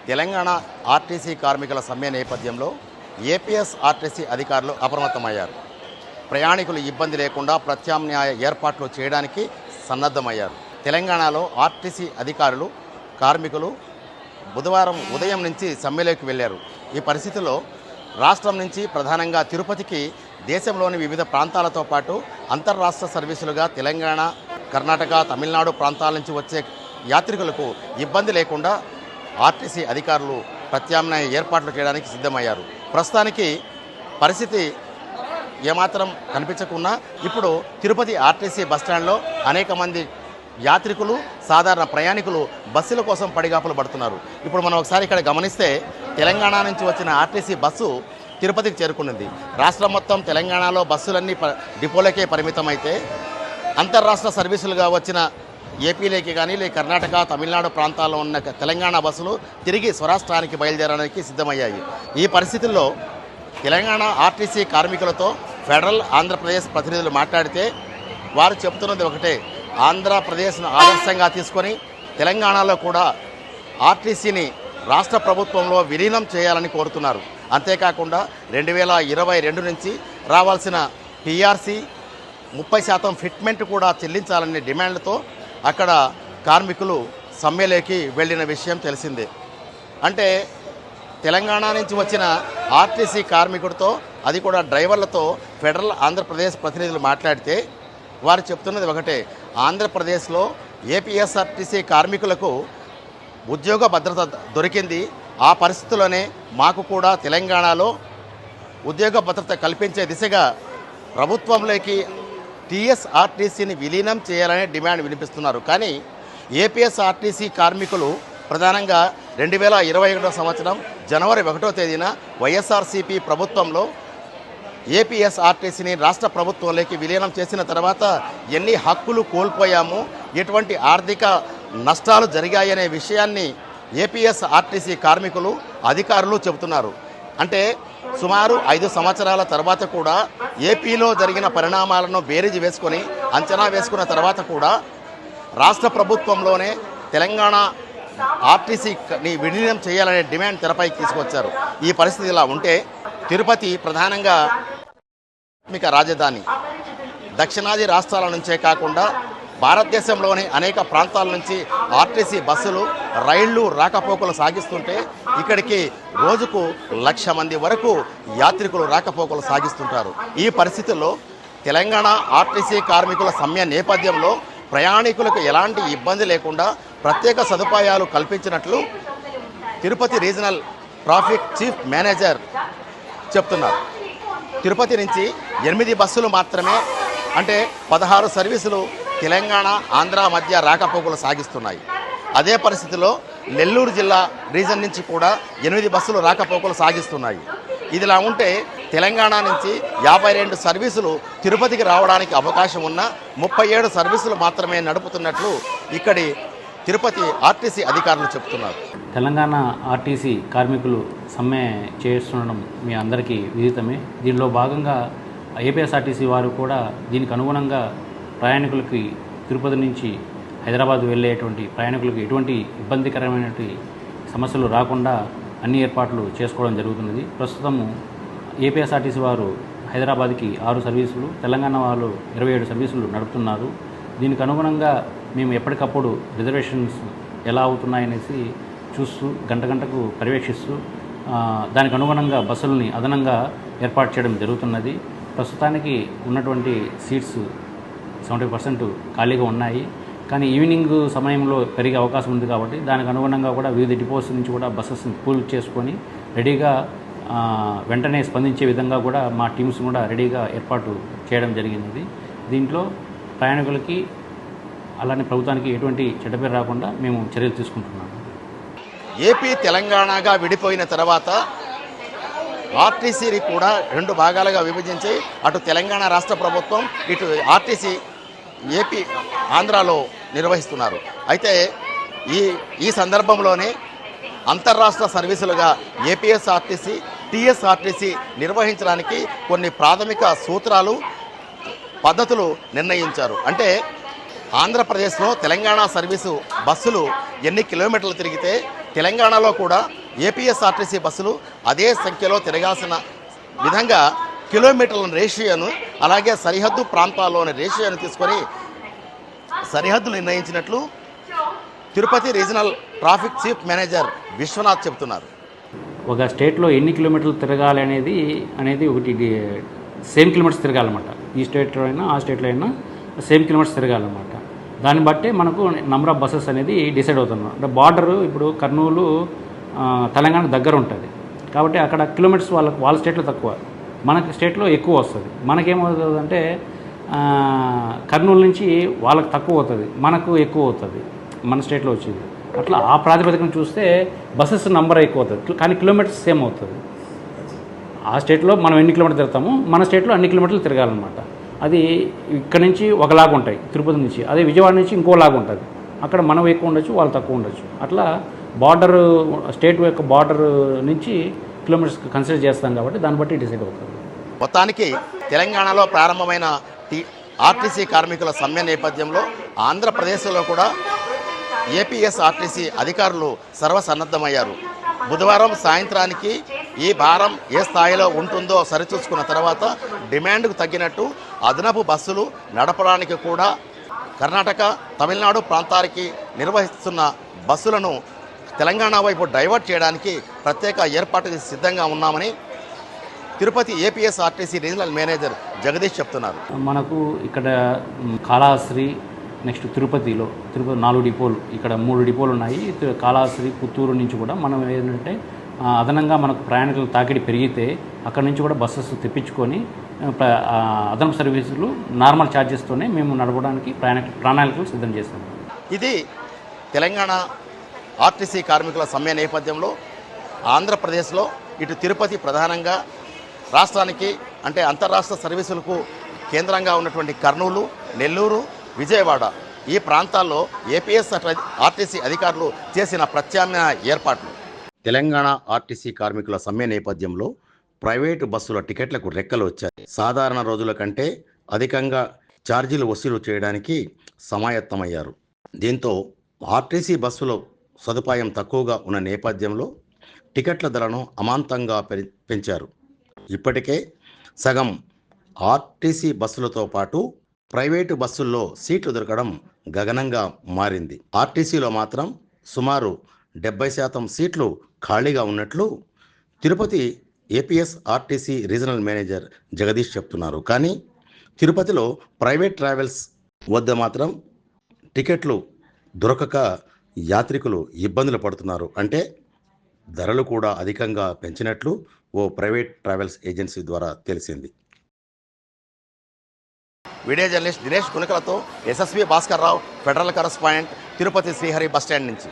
Telangana RTC కార్మికుల సమ్మె నేపథ్యంలో ఏపీఎస్ఆర్టీసీ అధికారులు అప్రమత్తమయ్యారు. ప్రయాణికులు ఇబ్బంది లేకుండా ప్రత్యామ్నాయ ఏర్పాట్లు చేయడానికి సన్నద్ధమయ్యారు. తెలంగాణలో ఆర్టీసీ అధికారులు, కార్మికులు బుధవారం ఉదయం నుంచి సమ్మెలోకి వెళ్లారు. ఈ పరిస్థితుల్లో రాష్ట్రం నుంచి ప్రధానంగా తిరుపతికి దేశంలోని వివిధ ప్రాంతాలతో పాటు అంతర్రాష్ట్ర సర్వీసులుగా తెలంగాణ, కర్ణాటక, తమిళనాడు ప్రాంతాల నుంచి వచ్చే యాత్రికులకు ఇబ్బంది లేకుండా ఆర్టీసీ అధికారులు ప్రత్యామ్నాయ ఏర్పాట్లు చేయడానికి సిద్ధమయ్యారు. ప్రస్తుతానికి పరిస్థితి ఏమాత్రం కనిపించకున్నా ఇప్పుడు తిరుపతి ఆర్టీసీ బస్టాండ్లో అనేక మంది యాత్రికులు, సాధారణ ప్రయాణికులు బస్సుల కోసం పడిగాపులు పడుతున్నారు. ఇప్పుడు మనం ఒకసారి ఇక్కడ గమనిస్తే తెలంగాణ నుంచి వచ్చిన ఆర్టీసీ బస్సు తిరుపతికి చేరుకున్నది. రాష్ట్రం మొత్తం తెలంగాణలో బస్సులన్నీ డిపోలకే పరిమితమైతే అంతర్రాష్ట్ర సర్వీసులుగా వచ్చిన ఏపీలోకి కానీ లేక కర్ణాటక, తమిళనాడు ప్రాంతాల్లో ఉన్న తెలంగాణ బస్సులు తిరిగి స్వరాష్ట్రానికి బయలుదేరడానికి సిద్ధమయ్యాయి. ఈ పరిస్థితుల్లో తెలంగాణ ఆర్టీసీ కార్మికులతో ఫెడరల్ ఆంధ్రప్రదేశ్ ప్రతినిధులు మాట్లాడితే వారు చెబుతున్నది ఒకటే, ఆంధ్రప్రదేశ్ను ఆదర్శంగా తీసుకొని తెలంగాణలో కూడా ఆర్టీసీని రాష్ట్ర ప్రభుత్వంలో విలీనం చేయాలని కోరుతున్నారు. అంతేకాకుండా 2022 నుంచి రావాల్సిన PRC 30% ఫిట్మెంట్ కూడా చెల్లించాలనే డిమాండ్లతో అక్కడ కార్మికులు సమ్మెలోకి వెళ్ళిన విషయం తెలిసిందే. అంటే తెలంగాణ నుంచి వచ్చిన ఆర్టీసీ కార్మికుడితో, అది కూడా డ్రైవర్లతో ఫెడరల్ ఆంధ్రప్రదేశ్ ప్రతినిధులు మాట్లాడితే వారు చెప్తున్నది ఒకటే, ఆంధ్రప్రదేశ్లో ఏపీఎస్ఆర్టీసీ కార్మికులకు ఉద్యోగ భద్రత దొరికింది. ఆ పరిస్థితుల్లోనే మాకు కూడా తెలంగాణలో ఉద్యోగ భద్రత కల్పించే దిశగా ప్రభుత్వంలోకి టీఎస్ఆర్టీసీని విలీనం చేయాలనే డిమాండ్ వినిపిస్తున్నారు. కానీ ఏపీఎస్ఆర్టీసీ కార్మికులు ప్రధానంగా 2021 సంవత్సరం జనవరి 1వ తేదీన వైఎస్ఆర్సీపీ ప్రభుత్వంలో ఏపీఎస్ఆర్టీసీని రాష్ట్ర ప్రభుత్వంలోకి విలీనం చేసిన తర్వాత ఎన్ని హక్కులు కోల్పోయాము, ఎటువంటి ఆర్థిక నష్టాలు జరిగాయనే విషయాన్ని ఏపీఎస్ఆర్టీసీ కార్మికులు, అధికారులు చెబుతున్నారు. అంటే సుమారు 5 సంవత్సరాల తర్వాత కూడా ఏపీలో జరిగిన పరిణామాలను బేరీజు వేసుకొని అంచనా వేసుకున్న తర్వాత కూడా రాష్ట్ర ప్రభుత్వంలోనే తెలంగాణ ఆర్టీసీని విలీనం చేయాలనే డిమాండ్ తెరపైకి తీసుకొచ్చారు. ఈ పరిస్థితి ఇలా ఉంటే తిరుపతి ప్రధానంగా ఆధ్యాత్మిక రాజధాని. దక్షిణాది రాష్ట్రాల నుంచే కాకుండా భారతదేశంలోని అనేక ప్రాంతాల నుంచి ఆర్టీసీ బస్సులు, రైళ్లు రాకపోకలు సాగిస్తుంటే ఇక్కడికి రోజుకు 1,00,000 మంది వరకు యాత్రికులు రాకపోకలు సాగిస్తుంటారు. ఈ పరిస్థితుల్లో తెలంగాణ ఆర్టీసీ కార్మికుల సమ్మె నేపథ్యంలో ప్రయాణికులకు ఎలాంటి ఇబ్బంది లేకుండా ప్రత్యేక సదుపాయాలు కల్పించినట్లు Tirupati regional traffic chief manager చెప్తున్నారు. తిరుపతి నుంచి 8 బస్సులు మాత్రమే, అంటే 16 సర్వీసులు తెలంగాణ, ఆంధ్ర మధ్య రాకపోకలు సాగిస్తున్నాయి. అదే పరిస్థితిలో నెల్లూరు జిల్లా రీజన్ నుంచి కూడా 8 బస్సులు రాకపోకలు సాగిస్తున్నాయి. ఇదిలా ఉంటే తెలంగాణ నుంచి 52 సర్వీసులు తిరుపతికి రావడానికి అవకాశం ఉన్న 37 సర్వీసులు మాత్రమే నడుపుతున్నట్లు ఇక్కడి తిరుపతి ఆర్టీసీ అధికారులు చెబుతున్నారు. తెలంగాణ ఆర్టీసీ కార్మికులు సమ్మె చేస్తుండడం మీ అందరికీ విదితమే. దీనిలో భాగంగా ఏపీఎస్ఆర్టీసీ వారు కూడా దీనికి అనుగుణంగా ప్రయాణికులకి తిరుపతి నుంచి హైదరాబాద్ వెళ్ళేటువంటి ప్రయాణికులకు ఎటువంటి ఇబ్బందికరమైనటువంటి సమస్యలు రాకుండా అన్ని ఏర్పాట్లు చేసుకోవడం జరుగుతున్నది. ప్రస్తుతము ఏపీఎస్ఆర్టీసీ వారు హైదరాబాద్కి 6 సర్వీసులు, తెలంగాణ వాళ్ళు 27 సర్వీసులు నడుపుతున్నారు. దీనికి అనుగుణంగా మేము ఎప్పటికప్పుడు రిజర్వేషన్స్ ఎలా అవుతున్నాయనేసి చూస్తూ గంటకు పర్యవేక్షిస్తూ దానికి అనుగుణంగా బస్సులని అదనంగా ఏర్పాటు చేయడం జరుగుతున్నది. ప్రస్తుతానికి ఉన్నటువంటి సీట్స్ 70% ఖాళీగా ఉన్నాయి. కానీ ఈవినింగ్ సమయంలో పెరిగే అవకాశం ఉంది కాబట్టి దానికి అనుగుణంగా కూడా వివిధ డిపోస్ నుంచి కూడా బస్సెస్ని పూల్ చేసుకొని రెడీగా వెంటనే స్పందించే విధంగా కూడా మా టీమ్స్ కూడా రెడీగా ఏర్పాటు చేయడం జరిగినది. దీంట్లో ప్రయాణికులకి అలానే ప్రభుత్వానికి ఎటువంటి చెడ్డపేరు రాకుండా మేము చర్యలు తీసుకుంటున్నాము. ఏపీ తెలంగాణగా విడిపోయిన తర్వాత ఆర్టీసీని కూడా 2 భాగాలుగా విభజించి అటు తెలంగాణ రాష్ట్ర ప్రభుత్వం, ఇటు ఆర్టీసీ ఏపీ, ఆంధ్రాలో నిర్వహిస్తున్నారు. అయితే ఈ సందర్భంలోనే అంతర్రాష్ట్ర సర్వీసులుగా ఏపీఎస్ఆర్టీసీ, టీఎస్ఆర్టీసీ నిర్వహించడానికి కొన్ని ప్రాథమిక సూత్రాలు, పద్ధతులు నిర్ణయించారు. అంటే ఆంధ్రప్రదేశ్లో తెలంగాణ సర్వీసు బస్సులు ఎన్ని కిలోమీటర్లు తిరిగితే తెలంగాణలో కూడా ఏపీఎస్ఆర్టీసీ బస్సులు అదే సంఖ్యలో తిరగాల్సిన విధంగా కిలోమీటర్ల రేషియోను అలాగే సరిహద్దు ప్రాంతాల్లోని రేషియోను తీసుకొని సరిహద్దులు నిర్ణయించినట్లు Tirupati regional traffic chief manager Vishwanath చెబుతున్నారు. ఒక స్టేట్లో ఎన్ని కిలోమీటర్లు తిరగాలి అనేది ఒకటి సేమ్ కిలోమీటర్స్ తిరగాలన్నమాట. ఈ స్టేట్లో అయినా ఆ స్టేట్లో అయినా సేమ్ కిలోమీటర్స్ తిరగాలన్నమాట. దాన్ని బట్టే మనకు నెంబర్ ఆఫ్ బస్సెస్ అనేది డిసైడ్ అవుతున్నాం. అంటే బార్డరు ఇప్పుడు కర్నూలు తెలంగాణ దగ్గర ఉంటుంది కాబట్టి అక్కడ కిలోమీటర్స్ వాళ్ళ స్టేట్లో తక్కువ, మనకి స్టేట్లో ఎక్కువ వస్తుంది. మనకేమవుతుందంటే కర్నూలు నుంచి వాళ్ళకి తక్కువ అవుతుంది, మనకు ఎక్కువ అవుతుంది మన స్టేట్లో వచ్చేది. అట్లా ఆ ప్రాతిపదికను చూస్తే బస్సెస్ నంబర్ ఎక్కువ అవుతుంది కానీ కిలోమీటర్స్ సేమ్ అవుతుంది. ఆ స్టేట్లో మనం ఎన్ని కిలోమీటర్లు తిరుగుతామో మన స్టేట్లో అన్ని కిలోమీటర్లు తిరగాలన్నమాట. అది ఇక్కడ నుంచి ఒకలాగా ఉంటాయి తిరుపతి నుంచి, అదే విజయవాడ నుంచి ఇంకోలాగా ఉంటుంది. అక్కడ మనం ఎక్కువ ఉండొచ్చు వాళ్ళు తక్కువ ఉండొచ్చు. అట్లా బార్డర్ స్టేట్ యొక్క బార్డర్ నుంచి కిలోమీటర్స్ కన్సిడర్ చేస్తాం కాబట్టి దాన్ని బట్టి డిసైడ్ అవుతుంది. మొత్తానికి తెలంగాణలో ప్రారంభమైన ఆర్టీసీ కార్మికుల సమ్మె నేపథ్యంలో ఆంధ్రప్రదేశ్లో కూడా ఏపీఎస్ఆర్టీసీ అధికారులు సర్వసన్నద్ధమయ్యారు. బుధవారం సాయంత్రానికి ఈ భారం ఏ స్థాయిలో ఉంటుందో సరిచూసుకున్న తర్వాత డిమాండ్కు తగ్గినట్టు అదనపు బస్సులు నడపడానికి కూడా కర్ణాటక, తమిళనాడు ప్రాంతానికి నిర్వహిస్తున్న బస్సులను తెలంగాణ వైపు డైవర్ట్ చేయడానికి ప్రత్యేక ఏర్పాటుకి సిద్ధంగా ఉన్నామని Tirupati APSRTC regional manager Jagadish చెప్తున్నారు. మనకు ఇక్కడ కాళహస్త్రి, నెక్స్ట్ తిరుపతి 4 డిపోలు, ఇక్కడ 3 డిపోలు ఉన్నాయి. కాళహస్త్రి, పుత్తూరు నుంచి కూడా మనం ఏంటంటే అదనంగా మనకు ప్రయాణికుల తాకిడి పెరిగితే అక్కడ నుంచి కూడా బస్సెస్ తెప్పించుకొని అదనపు సర్వీసులు నార్మల్ ఛార్జెస్తోనే మేము నడపడానికి ప్రణాళికలు సిద్ధం చేస్తాం. ఇది తెలంగాణ ఆర్టీసీ కార్మికుల సమ్మె నేపథ్యంలో ఆంధ్రప్రదేశ్లో ఇటు తిరుపతి ప్రధానంగా రాష్ట్రానికి అంటే అంతర్రాష్ట్ర సర్వీసులకు కేంద్రంగా ఉన్నటువంటి కర్నూలు, నెల్లూరు, విజయవాడ ఈ ప్రాంతాల్లో ఏపీఎస్ఆర్టీసీ అధికారులు చేసిన ప్రత్యామ్నాయ ఏర్పాట్లు. తెలంగాణ ఆర్టీసీ కార్మికుల సమ్మె నేపథ్యంలో ప్రైవేటు బస్సుల టికెట్లకు రెక్కలు వచ్చాయి. సాధారణ రోజుల కంటే అధికంగా ఛార్జీలు వసూలు చేయడానికి సమాయత్తమయ్యారు. దీంతో ఆర్టీసీ బస్సులో సదుపాయం తక్కువగా ఉన్న నేపథ్యంలో టికెట్ల ధరను అమాంతంగా పెంచారు. ఇప్పటికే సగం ఆర్టీసీ బస్సులతో పాటు ప్రైవేటు బస్సుల్లో సీట్లు దొరకడం గగనంగా మారింది. ఆర్టీసీలో మాత్రం సుమారు 70% సీట్లు ఖాళీగా ఉన్నట్లు Tirupati APSRTC regional manager Jagadish చెప్తున్నారు. కానీ తిరుపతిలో ప్రైవేట్ ట్రావెల్స్ వద్ద మాత్రం టికెట్లు దొరకక యాత్రికులు ఇబ్బందులు పడుతున్నారు. అంటే ధరలు కూడా అధికంగా పెంచినట్లు ఓ ప్రైవేట్ ట్రావెల్స్ ఏజెన్సీ ద్వారా తెలిసింది. వీడియో జర్నలిస్ట్ దినేష్ కునికలతో SSV Bhaskar Rao, federal correspondent, Tirupati Srihari bus stand నుంచి.